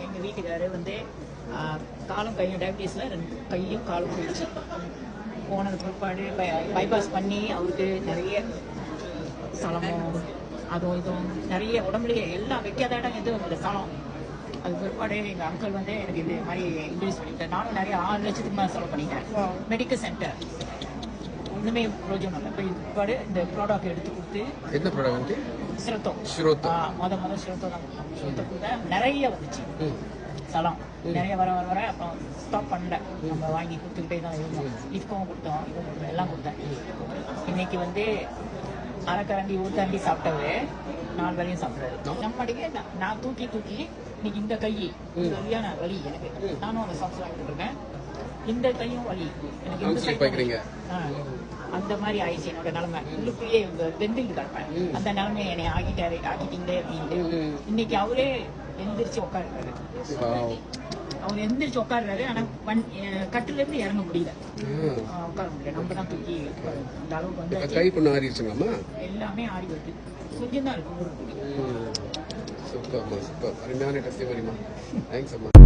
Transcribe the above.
எங்கள் வீட்டுக்காரர் வந்து காலும் கையும் டயபிட்டிஸில் கையும் காலும் போயிடுச்சு. போனது பிற்பாடு பைபாஸ் பண்ணி அவருக்கு நிறைய சலமும் அதுவும் இதுவும் நிறைய உடம்புலேயே எல்லாம் வைக்காத இடம் எதுவும் இல்லை, சலம். அது பிற்பாடு எங்கள் அங்கிள் வந்து எனக்கு இது மாதிரி இன்ட்ரடியூஸ் பண்ணிட்டேன். நானும் நிறைய 6 லட்சத்துக்கு மேலே செலவு பண்ணிட்டேன். மெடிக்கல் சென்டர் ஒன்றுமே ப்ரோஜனம் இல்லை. பிற்பாடு இந்த ப்ராடக்ட் எடுத்து கொடுத்து என்ன ப்ராடக்ட்? சிரத்தம். மொதல் சிரத்தம் தான். சிரத்தை கொடுத்தா நிறைய வந்துச்சு சலம். நிறைய வர வர வர அப்புறம் ஸ்டாப் பண்ணல. நம்ம வாங்கி கொடுத்துக்கிட்டே தான் இருந்தோம். லிஃப்ட்டும் கொடுத்தோம், இதுவும் கொடுத்தோம், எல்லாம் கொடுத்தேன். இன்னைக்கு வந்து அரைக்கரண்டி ஊத்தாண்டி சாப்பிட்டது 4 வேளையும் சாப்பிட்றாரு. நம்மடிக்கு நான் தூக்கி இன்னைக்கு இந்த கை சரியான வலி எனக்கு. நானும் அந்த சாக்ஸ் வாங்கிட்டு இருக்கேன். இந்த கையும் வலி எனக்கு. அந்த மாதிரி ஆயிடுச்சு என்னோட நிலைமை. உள்ளுக்குள்ளேயே வெந்துட்டு கிடப்பேன். அந்த நிலைமை என்னை ஆக்கிட்டீங்களே அப்படின்ட்டு இன்னைக்கு அவரே எந்திரிச்சு உட்காருறாரு. அவர் எந்திரிச்சு உட்காடுறாரு. ஆனா கட்டுல இருந்து இறங்க முடியல, உட்கார முடியல. நம்ம தான் தூக்கி அந்த அளவுக்கு வந்து எல்லாமே ஆறி வருது. கொஞ்சம் தான் இருக்கு. சூப்பர், அருமையான டெஸ்டிமோனிமா. தேங்க்ஸ் அம்மா.